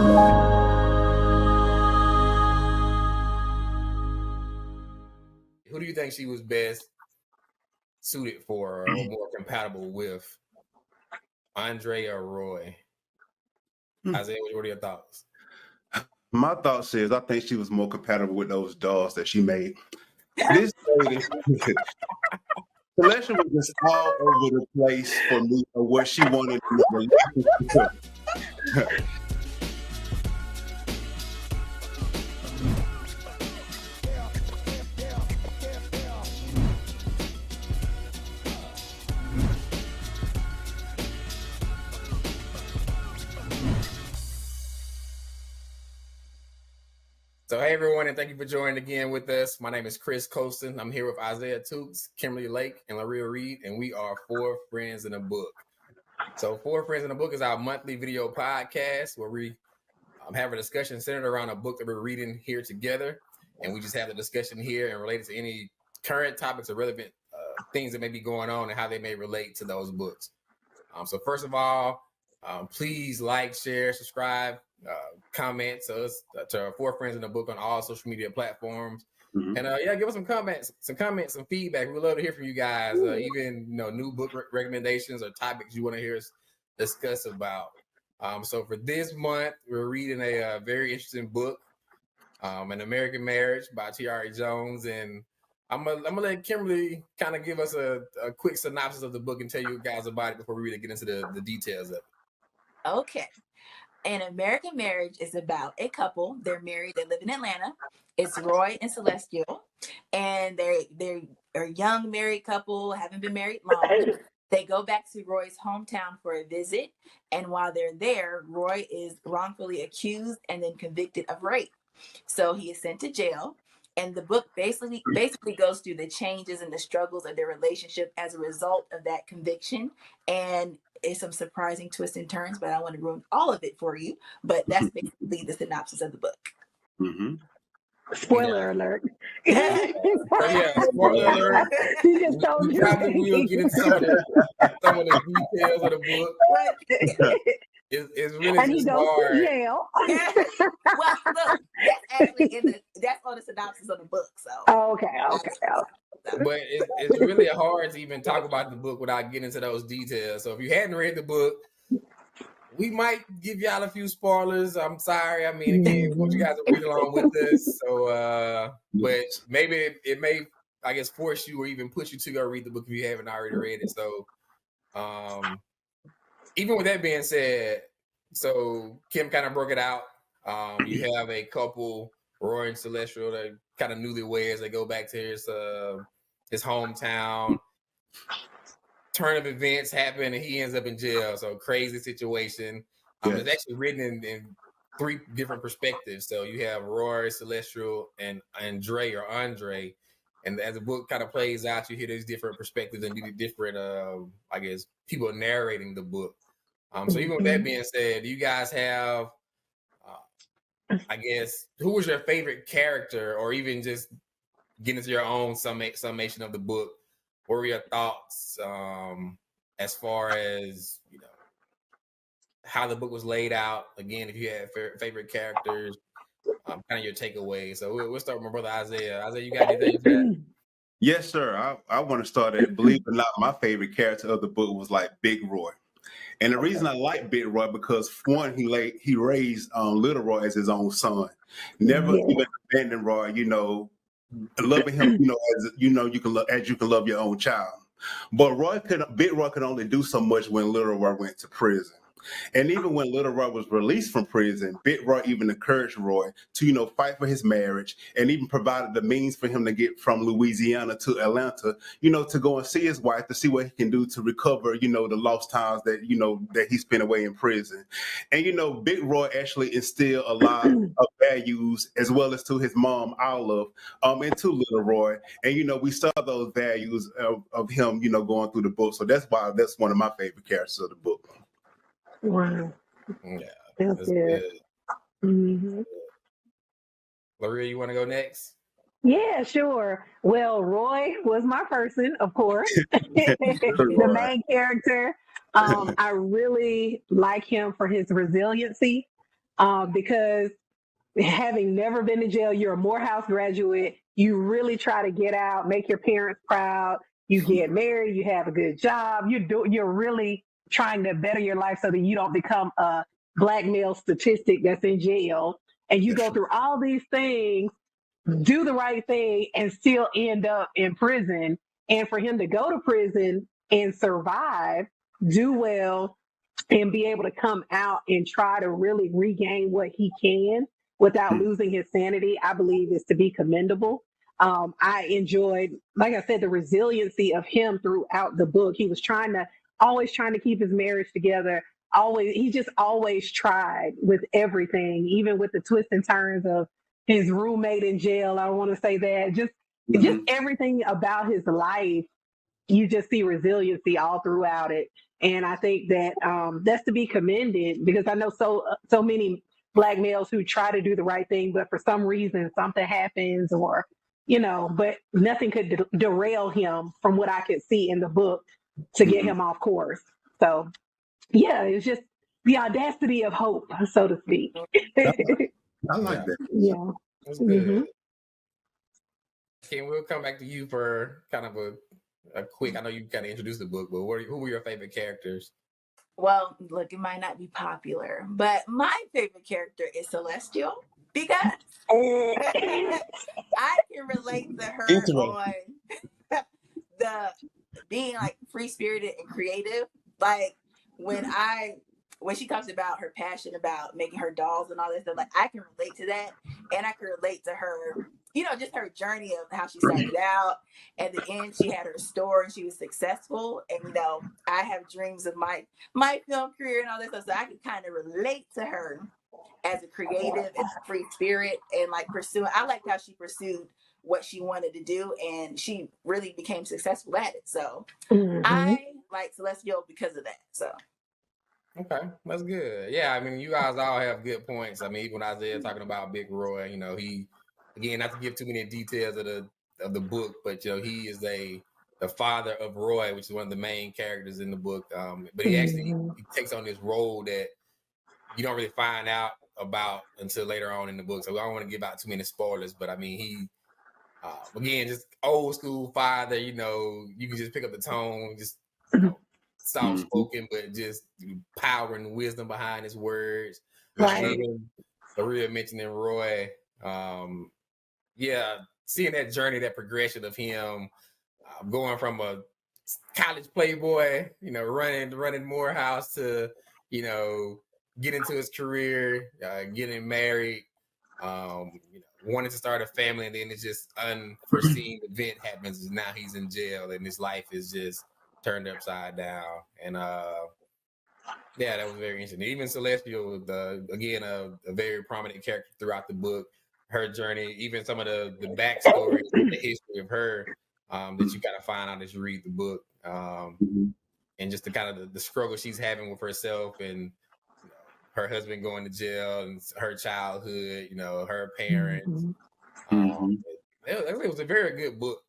Who do you think she was best suited for or more compatible with, Andre or Roy? Isaiah, what are your thoughts? My thoughts is I think she was more compatible with those dolls that she made. This lady, Celestia was just all over the place for me of what she wanted in a relationship. So, hey everyone, and thank you for joining again with us. My name is Chris Colston. I'm here with Isaiah Tukes, Kimberly Lake, and Laria Reed, and we are Four Friends in a Book. So, Four Friends in a Book is our monthly video podcast where we have a discussion centered around a book that we're reading here together, and we just have the discussion here and relate it to any current topics or relevant things that may be going on and how they may relate to those books. So, first of all, please like, share, subscribe, comment to us, to our Four Friends in a Book on all social media platforms. Mm-hmm. And give us some comments, some feedback. We'd love to hear from you guys. Even new book recommendations or topics you want to hear us discuss about. So for this month, we're reading a very interesting book, An American Marriage by T.R.A. Jones, and I'm gonna let Kimberly kind of give us a quick synopsis of the book and tell you guys about it before we really get into the details of it. Okay. An American Marriage is about a couple. They're married. They live in Atlanta. It's Roy and Celestial, and they're a young married couple, haven't been married long. They go back to Roy's hometown for a visit, and while they're there, Roy is wrongfully accused and then convicted of rape. So he is sent to jail, and the book basically goes through the changes and the struggles of their relationship as a result of that conviction, and it's some surprising twists and turns, but I don't want to ruin all of it for you. But that's basically the synopsis of the book. Mm-hmm. Spoiler alert. Spoiler alert. You just told me. Probably will get into some of the details of the book. It's really and just hard. Well, look, that's on the synopsis of the book. So. Okay. But it's really hard to even talk about the book without getting into those details. So if you hadn't read the book, we might give y'all a few spoilers. I'm sorry. I mean, again, we want you guys to read along with us. So, but maybe it may, I guess, force you or even push you to go read the book if you haven't already read it. So, even with that being said, so Kim kind of broke it out. You have a couple, Roy and Celestial, that kind of newlyweds. They go back to his hometown. Turn of events happen, and he ends up in jail. So crazy situation. Yes. It's actually written in three different perspectives. So you have Roy, Celestial, and Andre. And as the book kind of plays out, you hear these different perspectives and different, I guess, people narrating the book. So even with that being said, do you guys have, I guess, who was your favorite character, or even just get into your own summation of the book? What were your thoughts as far as, how the book was laid out? Again, if you had favorite characters, kind of your takeaways. So we'll start with my brother Isaiah. Isaiah, you got anything to that? Yes, sir. I want to start at, believe it or not, my favorite character of the book was like Big Roy. And the reason I like Big Roy, because one, he raised Little Roy as his own son. Never even abandoned Roy, loving him, as you can love your own child. But Big Roy could only do so much when Little Roy went to prison. And even when Little Roy was released from prison, Big Roy even encouraged Roy to, fight for his marriage, and even provided the means for him to get from Louisiana to Atlanta, to go and see his wife, to see what he can do to recover, the lost times that, that he spent away in prison. And, Big Roy actually instilled a lot of values, as well as to his mom, Olive, into Little Roy. And, we saw those values of him, going through the book. So that's why that's one of my favorite characters of the book. Wow. Yeah. That's good. Mm-hmm. Laria, you want to go next? Yeah, sure. Well, Roy was my person, of course. The main character. I really like him for his resiliency. because having never been to jail, you're a Morehouse graduate. You really try to get out, make your parents proud. You get married, you have a good job. You're really trying to better your life so that you don't become a black male statistic that's in jail. And you go through all these things, do the right thing, and still end up in prison. And for him to go to prison and survive, do well, and be able to come out and try to really regain what he can without losing his sanity, I believe is to be commendable. I enjoyed, like I said, the resiliency of him throughout the book. He was always trying to keep his marriage together. He just always tried with everything, even with the twists and turns of his roommate in jail. I want to say that just everything about his life, you just see resiliency all throughout it. And I think that that's to be commended, because I know so many Black males who try to do the right thing, but for some reason something happens, or but nothing could derail him from what I could see in the book to get him off course. So yeah, it's just the audacity of hope, so to speak. I like that. Yeah. That's good. Ken, we'll come back to you for kind of a quick. I know you kind of introduced the book, but who were your favorite characters? Well, look, it might not be popular, but my favorite character is Celestial, because I can relate to her on the being like free spirited and creative. Like when she talks about her passion about making her dolls and all this stuff, like I can relate to that, and I can relate to her, just her journey of how she started out. At the end, she had her store and she was successful. And I have dreams of my film career and all this stuff, so I can kind of relate to her as a creative and a free spirit, and like pursuing. I liked how she pursued what she wanted to do, and she really became successful at it. So I like Celestial because of that. So. Okay, that's good. Yeah, I mean, you guys all have good points. I mean, even when Isaiah talking about Big Roy, he, again, not to give too many details of the book, but he is the father of Roy, which is one of the main characters in the book. But he actually he takes on this role that you don't really find out about until later on in the book. So I don't want to give out too many spoilers, but I mean, he again, just old school father. You can just pick up the tone, just soft spoken, but just power and wisdom behind his words. Right. Maria mentioning Roy. Seeing that journey, that progression of him going from a college playboy, running Morehouse to, get into his career, getting married, wanting to start a family, and then it's just unforeseen event happens. And now he's in jail, and his life is just turned upside down. And that was very interesting. Even Celestial, again, a very prominent character throughout the book. Her journey, even some of the backstory, the history of her, that you kind of find out as you read the book, and just the kind of the struggle she's having with herself, and her husband going to jail, and her childhood, her parents. It was a very good book.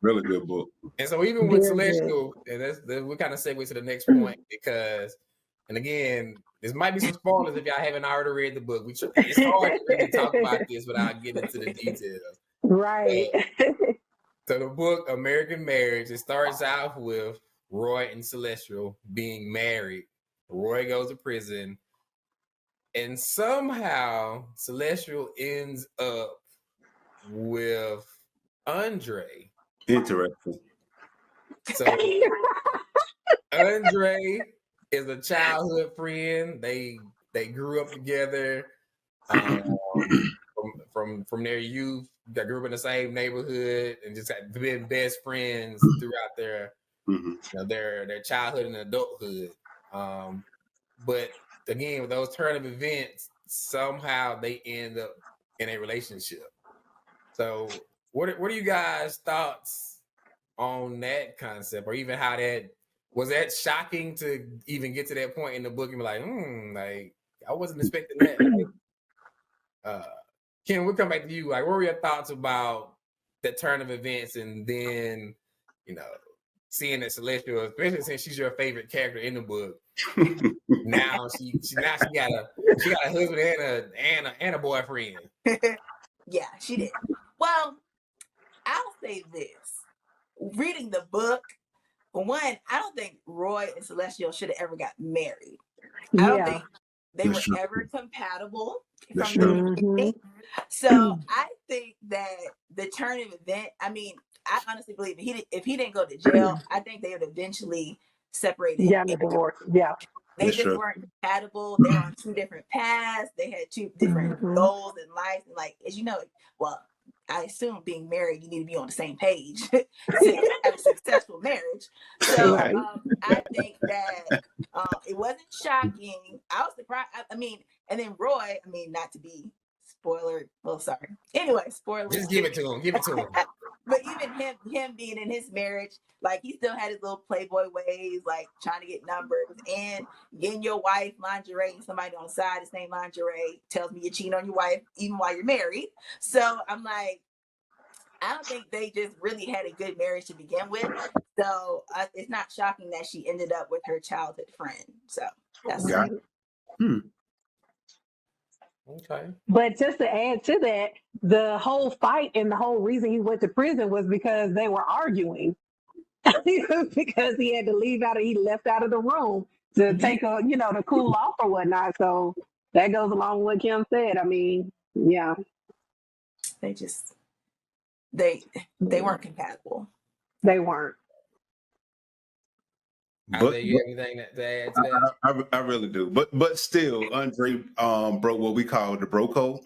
Really good book. And so even with Celestial, and we kind of segue to the next point, because, and again, this might be some spoilers if y'all haven't already read the book. It's hard to really talk about this without getting into the details. Right. So the book, American Marriage, it starts out with Roy and Celestial being married. Roy goes to prison, and somehow Celestial ends up with Andre. Interesting. So Andre is a childhood friend. They grew up together from their youth. They grew up in the same neighborhood and just had been best friends throughout their their childhood and adulthood. But again, with those turn of events, somehow they end up in a relationship. So what are you guys' thoughts on that concept, or even how was that shocking to even get to that point in the book and be like, like I wasn't expecting that. Ken, we'll come back to you. Like, what were your thoughts about that turn of events, and then seeing that Celestial, especially since she's your favorite character in the book. Now she got a husband and a boyfriend. Yeah, she did. Well, I'll say this: reading the book, for one, I don't think Roy and Celestial should have ever got married. I don't think they were ever compatible from the beginning. So I think that the turn of event, I mean, I honestly believe if he didn't go to jail, I think they would eventually separate. Yeah, the divorce. Yeah. They just weren't compatible. They were on two different paths. They had two different goals in life. And like, as you know, well, I assume being married, you need to be on the same page to have a successful marriage. So I think that it wasn't shocking. I was surprised. I mean, and then Roy, I mean, not to be spoiler. Well, sorry. Anyway, spoiler. Just give it to him. Give it to him. But even him being in his marriage, like he still had his little playboy ways, like trying to get numbers and getting your wife lingerie and somebody on the side the same lingerie tells me you're cheating on your wife even while you're married. So I'm like, I don't think they just really had a good marriage to begin with. So it's not shocking that she ended up with her childhood friend. So that's Okay. But just to add to that, the whole fight and the whole reason he went to prison was because they were arguing. Because he had to leave out, he left out of the room to take to cool off or whatnot. So that goes along with what Kim said. I mean, yeah. They just they weren't compatible. They weren't. But you have anything to add to that? I really do. But still, Andre broke what we call the bro code.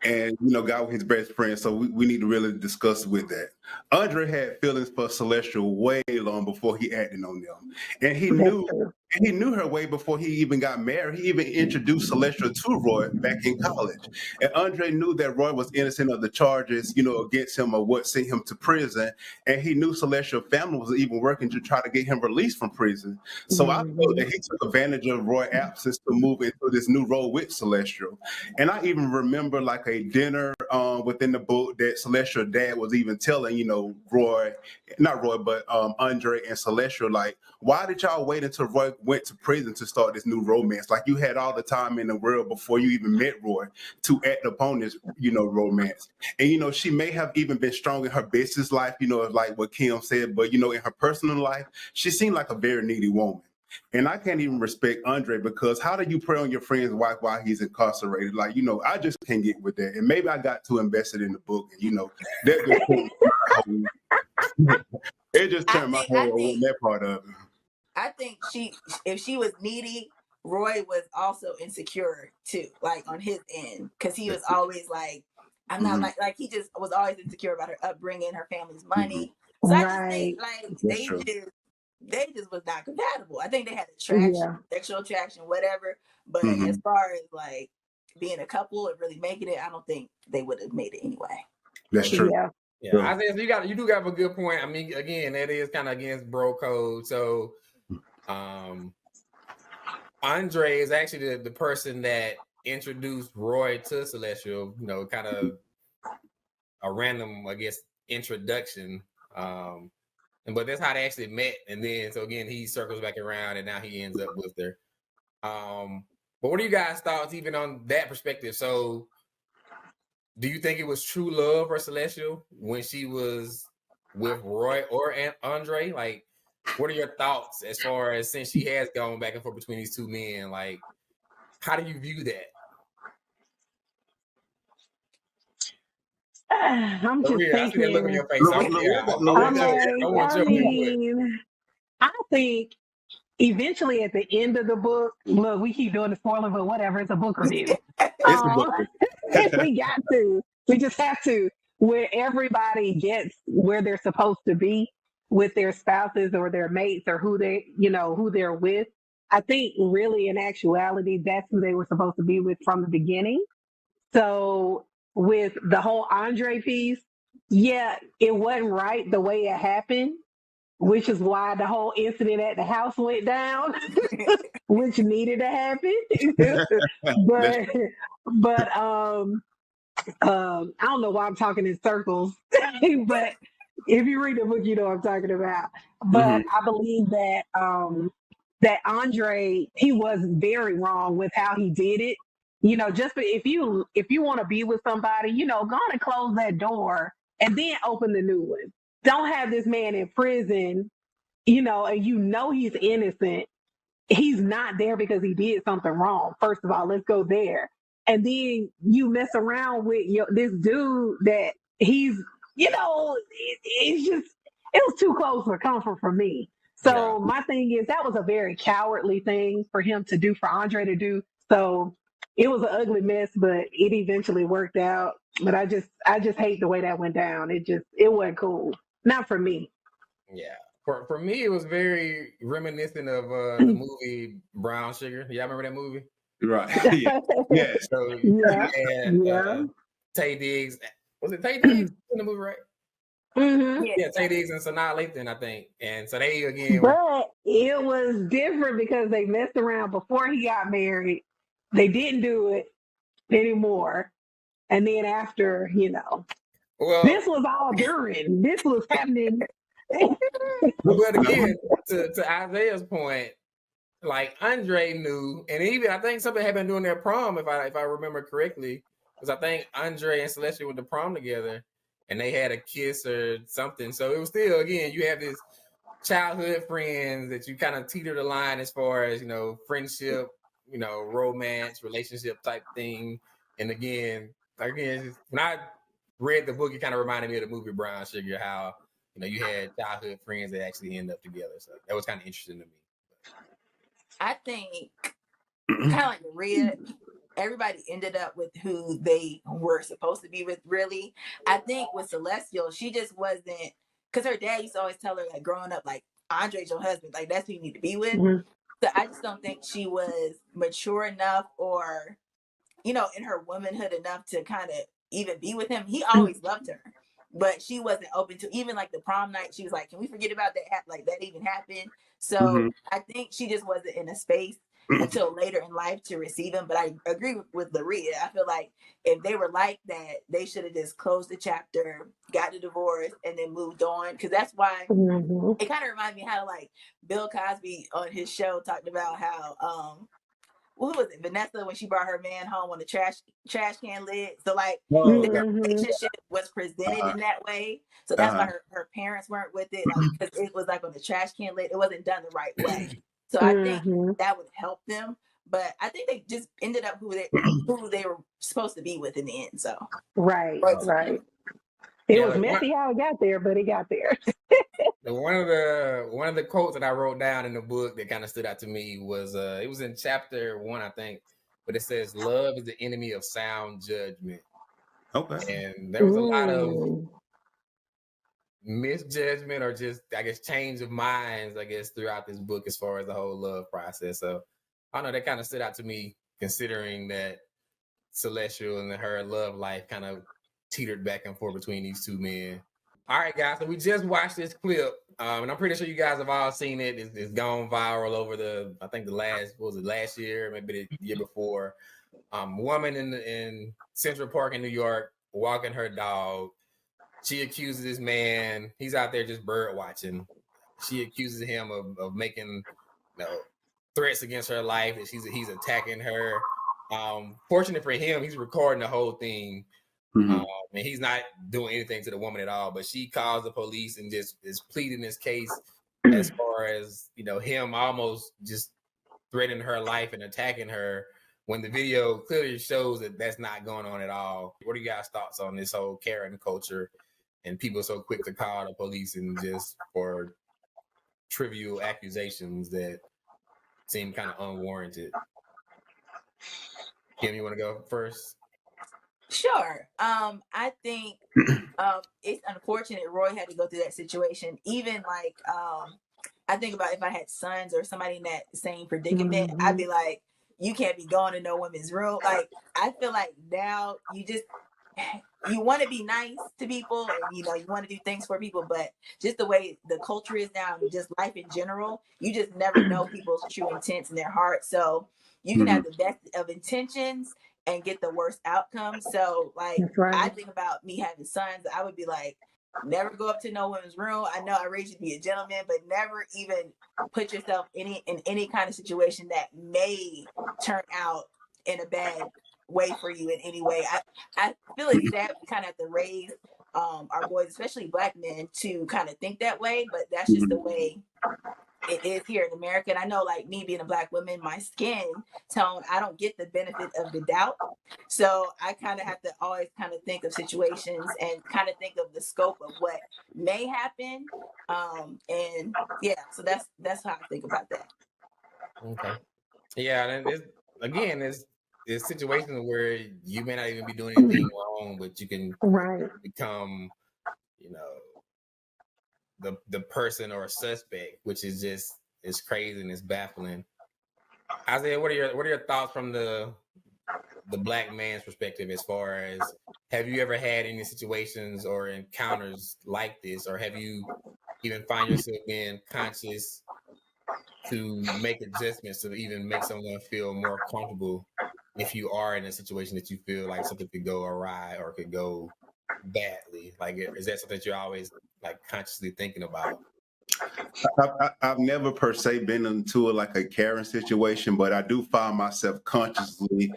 And got with his best friend, so we need to really discuss with that. Andre had feelings for Celestial way long before he acted on them, and he knew her way before he even got married. He even introduced Celestial to Roy back in college, and Andre knew that Roy was innocent of the charges, against him or what sent him to prison, and he knew Celestial family was even working to try to get him released from prison. So I feel that he took advantage of Roy's absence to move into this new role with Celestial, and I even remember like a dinner within the book that Celestial dad was even telling, Andre and Celestial, like, why did y'all wait until Roy went to prison to start this new romance? Like, you had all the time in the world before you even met Roy to act upon this, romance. And, she may have even been strong in her business life, like what Kim said, but, in her personal life, she seemed like a very needy woman. And I can't even respect Andre because how do you prey on your friend's wife while he's incarcerated? Like, I just can't get with that. And maybe I got too invested in the book. And, that it just turned my head on that part of it. I think if she was needy, Roy was also insecure too, like on his end, because he was always like, I'm not like he just was always insecure about her upbringing, her family's money. So I just think like they just was not compatible. I think they had attraction, sexual attraction, whatever. But as far as like being a couple and really making it, I don't think they would have made it anyway. That's true. Yeah. I think you do have a good point. I mean, again, that is kind of against bro code. So Andre is actually the person that introduced Roy to Celestial, kind of a random, I guess, introduction. But that's how they actually met. And then, so again, he circles back around and now he ends up with her. But what are you guys' thoughts even on that perspective? So do you think it was true love for Celestial when she was with Roy or Andre? Like, what are your thoughts as far as since she has gone back and forth between these two men? Like, how do you view that? I'm just thinking. I see that look on your face. I think eventually at the end of the book, look, we keep doing the spoiler, but whatever, it's a book review. We just have to, where everybody gets where they're supposed to be with their spouses or their mates or who they're with. I think really in actuality, that's who they were supposed to be with from the beginning. So with the whole Andre piece, it wasn't right the way it happened, which is why the whole incident at the house went down, which needed to happen. but I don't know why I'm talking in circles, but If you read the book, you know what I'm talking about. But I believe that that Andre, he was very wrong with how he did it. You know, just if you want to be with somebody, you know, go on and close that door and then open the new one. Don't have this man in prison, you know, and you know he's innocent. He's not there because he did something wrong. First of all, let's go there. And then you mess around with this dude that he's, you know, it's just, it was too close for comfort for me. So my thing is that was a very cowardly thing for him to do, for Andre to do. So it was an ugly mess, but it eventually worked out. But I just hate the way that went down. It wasn't cool. Not for me. Yeah. For me, it was very reminiscent of the movie Brown Sugar. Y'all remember that movie? Right. Yeah. So Yeah. Tay Diggs. Was it Tay Diggs in the movie, right? Mm-hmm. Yeah, Tay Diggs and Sanaa Lathan, I think. And so they again. But it was different because they messed around before he got married. They didn't do it anymore. And then after, you know, this was all during. This was happening. But again, to Isaiah's point, like Andre knew, and even I think something had been doing their prom, if I remember correctly, because I think Andre and Celestia went to prom together, and they had a kiss or something. So it was still, again, you have this childhood friends that you kind of teeter the line as far as, you know, friendship, you know, romance, relationship type thing. And again, when I read the book, it kind of reminded me of the movie Brown Sugar, how, you know, you had childhood friends that actually end up together. So that was kind of interesting to me. I think kind of like Maria, everybody ended up with who they were supposed to be with, really. I think with Celestial, she just wasn't, because her dad used to always tell her, like, growing up, like, Andre's your husband, like, that's who you need to be with. Mm-hmm. So I just don't think she was mature enough or, you know, in her womanhood enough to kind of even be with him. He always loved her, but she wasn't open to, even like the prom night, she was like, can we forget about that? Like, that even happened. So I think she just wasn't in a space until later in life to receive him. But I agree with Laria. I feel like if they were like that, they should have just closed the chapter, got the divorce, and then moved on. Because that's why it kind of reminds me how, like, Bill Cosby on his show talked about how who was it? Vanessa, when she brought her man home on the trash can lid. So like their relationship was presented in that way. So that's why her parents weren't with it, like, because it was like on the trash can lid. It wasn't done the right way. So I think that would help them. But I think they just ended up who they were supposed to be with in the end. So right. It was messy how it got there, but it got there. One of the quotes that I wrote down in the book that kind of stood out to me was it was in chapter 1, I think, but it says love is the enemy of sound judgment. Okay. And there was a lot of misjudgment, or just, I guess, change of minds, I guess, throughout this book as far as the whole love process. So I don't know, that kind of stood out to me, considering that Celestial and her love life kind of teetered back and forth between these two men. All right, guys, so we just watched this clip, and I'm pretty sure you guys have all seen it. It's gone viral over I think last year, maybe the year before. Woman in Central Park in New York, walking her dog. She accuses this man, he's out there just bird watching. She accuses him of making, you know, threats against her life, that he's attacking her. Fortunate for him, he's recording the whole thing. And he's not doing anything to the woman at all, but she calls the police and just is pleading this case as far as, you know, him almost just threatening her life and attacking her, when the video clearly shows that that's not going on at all. What are you guys' thoughts on this whole Karen culture and people so quick to call the police and just for trivial accusations that seem kind of unwarranted? Kim, you want to go first? Sure. I think it's unfortunate Roy had to go through that situation. Even like I think about if I had sons or somebody in that same predicament, I'd be like, you can't be going to no women's room. Like, I feel like now you want to be nice to people, and you know, you want to do things for people, but just the way the culture is now and just life in general, you just never know people's true intents in their heart. So you can have the best of intentions and get the worst outcome. So like, I think about me having sons, I would be like, never go up to no woman's room. I know I raised you to be a gentleman, but never even put yourself in any kind of situation that may turn out in a bad way for you in any way. I feel it's sad we kind of have to raise our boys, especially black men, to kind of think that way, but that's just the way it is here in America. And I know, like me being a black woman, my skin tone, I don't get the benefit of the doubt. So I kind of have to always kind of think of situations and kind of think of the scope of what may happen. And yeah, so that's how I think about that. Okay. Yeah, and it's situations where you may not even be doing anything wrong, but you can become, you know, the person or a suspect, which is just, it's crazy and it's baffling. Isaiah, what are your thoughts from the black man's perspective, as far as, have you ever had any situations or encounters like this, or have you even find yourself being conscious to make adjustments to even make someone feel more comfortable if you are in a situation that you feel like something could go awry or could go badly? Like, is that something that you're always like consciously thinking about? I've never per se been into like a Karen situation, but I do find myself consciously,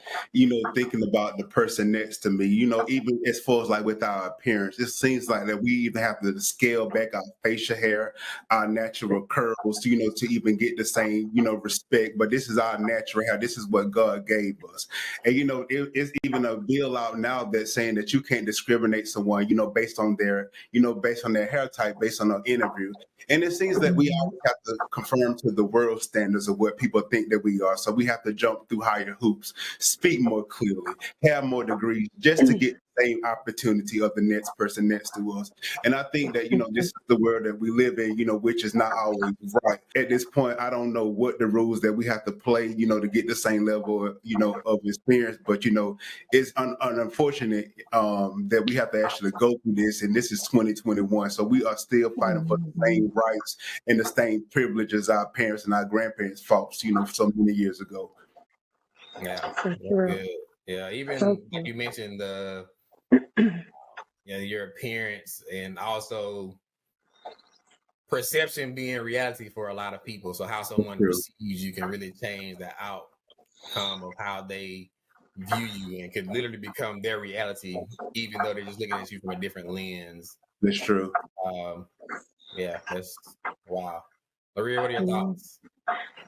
thinking about the person next to me, even as far as like with our appearance. It seems like that we even have to scale back our facial hair, our natural curls, to even get the same, respect. But this is our natural hair. This is what God gave us. And, it's even a bill out now that's saying that you can't discriminate someone, based on their hair type, based on their interview. And it seems that we always have to conform to the world standards of what people think that we are. So we have to jump through higher hoops, speak more clearly, have more degrees, just to get the same opportunity of the next person next to us. And I think that, this is the world that we live in, which is not always right. At this point, I don't know what the rules that we have to play, to get the same level, of experience. But, it's unfortunate that we have to actually go through this. And this is 2021. So we are still fighting for the same rights and the same privileges our parents and our grandparents fought, so many years ago. Yeah, good. Yeah, even like you mentioned your appearance, and also perception being reality for a lot of people. So how someone perceives you can really change the outcome of how they view you, and could literally become their reality, even though they're just looking at you from a different lens. That's true. Yeah, that's wow. Maria, what are your thoughts?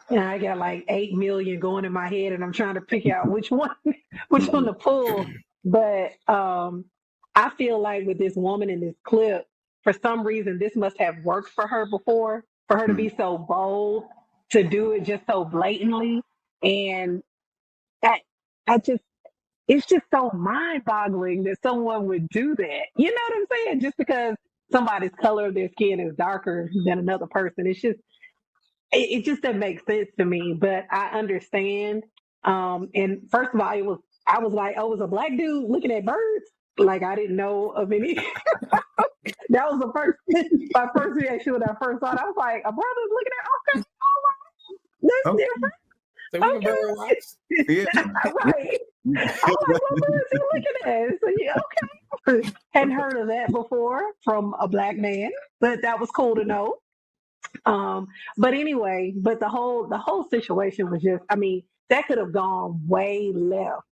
Yeah, I got like 8 million going in my head, and I'm trying to pick out which one to pull. But I feel like with this woman in this clip, for some reason, this must have worked for her before, for her to be so bold, to do it just so blatantly. And it's just so mind-boggling that someone would do that. You know what I'm saying? Just because somebody's color of their skin is darker than another person. It just doesn't make sense to me, but I understand. And first of all, I was like, oh, it was a black dude looking at birds. Like, I didn't know of any. That was my first reaction when I first saw it. I was like, a brother's looking at, okay, all right, that's different. So we can bird watch. Yeah. Right. I'm like, what birds you looking at? So yeah, okay. Hadn't heard of that before from a black man, but that was cool to know. But anyway, the whole situation was just, that could have gone way left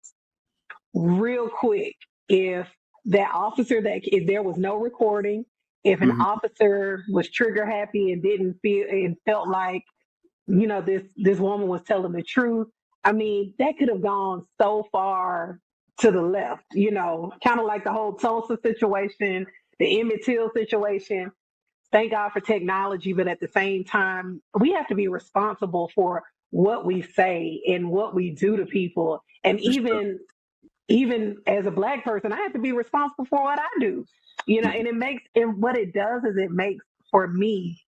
real quick if that officer, if there was no recording, if an officer was trigger happy and didn't feel and felt like, this woman was telling the truth. That could have gone so far to the left, kind of like the whole Tulsa situation, the Emmett Till situation. Thank God for technology, but at the same time, we have to be responsible for what we say and what we do to people. And even as a black person, I have to be responsible for what I do. And what it does is it makes, for me,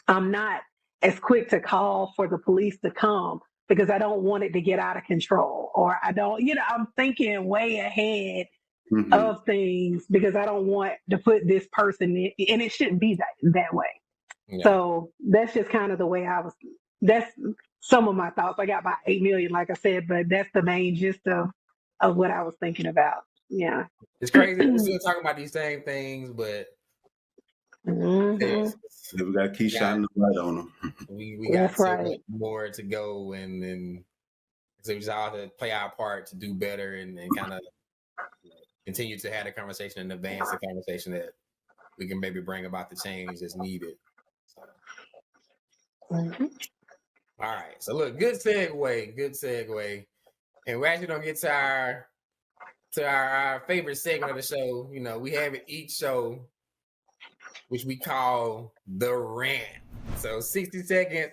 I'm not as quick to call for the police to come because I don't want it to get out of control, or I don't, I'm thinking way ahead of things because I don't want to put this person in, and it shouldn't be that way. Yeah. So that's just kind of the way that's some of my thoughts. I got about 8 million, like I said, but that's the main gist of what I was thinking about. Yeah. It's crazy. We're still talking about these same things, but Mhm. Yeah, we got to keep shining the light on them. We got That's so right. much more to go, and so we just all have to play our part to do better and kind of continue to have the conversation and advance the conversation that we can maybe bring about the change that's needed. So. Mhm. All right. So look, good segue. And we're actually gonna get to our favorite segment of the show. You know, we have it each show, which we call the rant. So 60 seconds,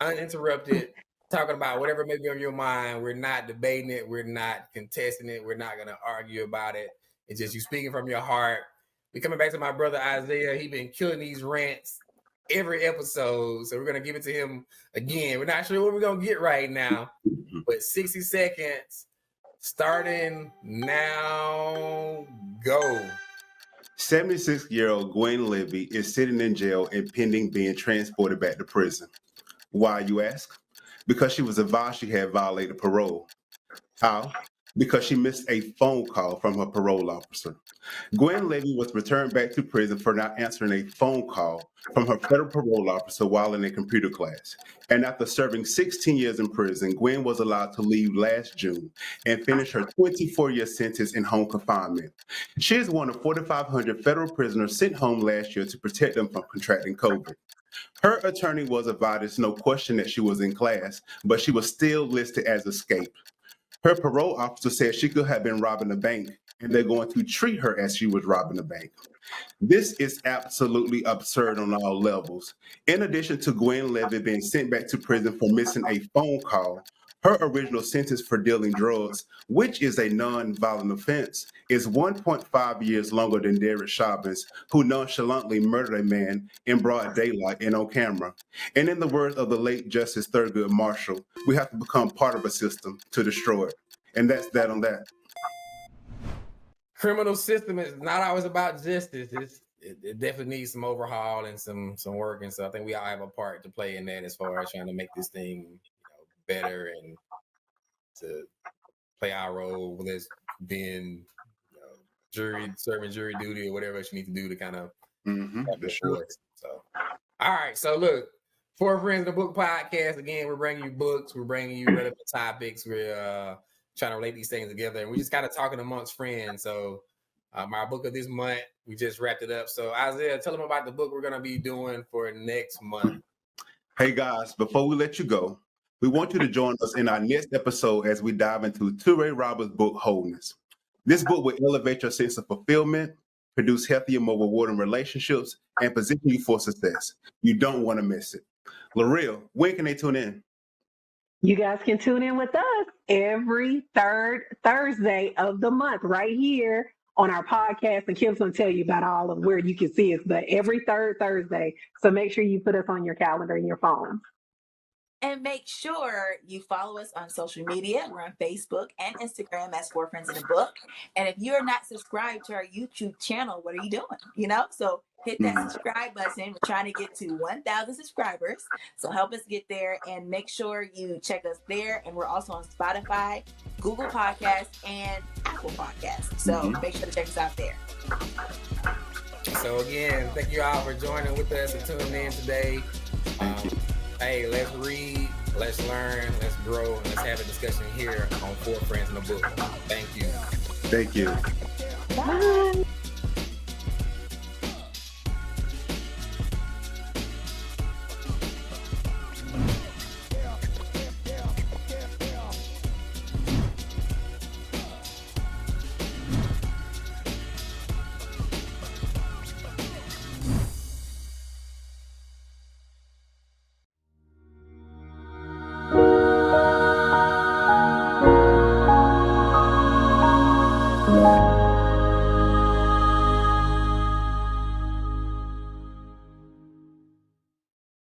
uninterrupted, talking about whatever may be on your mind. We're not debating it, we're not contesting it, we're not gonna argue about it. It's just you speaking from your heart. We coming back to my brother Isaiah. He been killing these rants every episode, so we're gonna give it to him again. We're not sure what we're gonna get right now, but 60 seconds starting now. Go. 76-year-old Gwen Levy is sitting in jail and pending being transported back to prison. Why, you ask? Because she was advised she had violated parole. How? Because she missed a phone call from her parole officer. Gwen Levy was returned back to prison for not answering a phone call from her federal parole officer while in a computer class. And after serving 16 years in prison, Gwen was allowed to leave last June and finish her 24-year sentence in home confinement. She is one of 4,500 federal prisoners sent home last year to protect them from contracting COVID. Her attorney was advised no question that she was in class, but she was still listed as escaped. Her parole officer said she could have been robbing a bank, and they're going to treat her as she was robbing a bank. This is absolutely absurd on all levels. In addition to Gwen Levy being sent back to prison for missing a phone call, her original sentence for dealing drugs, which is a non-violent offense, is 1.5 years longer than Derek Chauvin, who nonchalantly murdered a man in broad daylight and on camera. And in the words of the late Justice Thurgood Marshall, we have to become part of a system to destroy it. And that's that on that. Criminal system is not always about justice. It definitely needs some overhaul and some work, and so I think we all have a part to play in that as far as trying to make this thing better and to play our role, whether it's being serving jury duty or whatever else you need to do to kind of Sure. So, all right. So look, Four Friends in the Book podcast. Again, we're bringing you books. We're bringing you relevant topics. We're trying to relate these things together, and we're just kind of talking amongst friends. So, our book of this month, we just wrapped it up. So, Isaiah, tell them about the book we're going to be doing for next month. Hey guys, before we let you go, we want you to join us in our next episode as we dive into Touré Roberts' book, Wholeness. This book will elevate your sense of fulfillment, produce healthier, more rewarding relationships, and position you for success. You don't want to miss it. L'Real, when can they tune in? You guys can tune in with us every third Thursday of the month right here on our podcast. And Kim's going to tell you about all of where you can see us, but every third Thursday. So make sure you put us on your calendar and your phone. And make sure you follow us on social media. We're on Facebook and Instagram as Four Friends in a Book. And if you're not subscribed to our YouTube channel, what are you doing? So hit that subscribe button. We're trying to get to 1,000 subscribers. So help us get there and make sure you check us there. And we're also on Spotify, Google Podcasts, and Apple Podcasts. So make sure to check us out there. So again, thank you all for joining with us and tuning in today. Hey, let's read, let's learn, let's grow, and let's have a discussion here on Four Friends in a Book. Thank you. Thank you. Bye.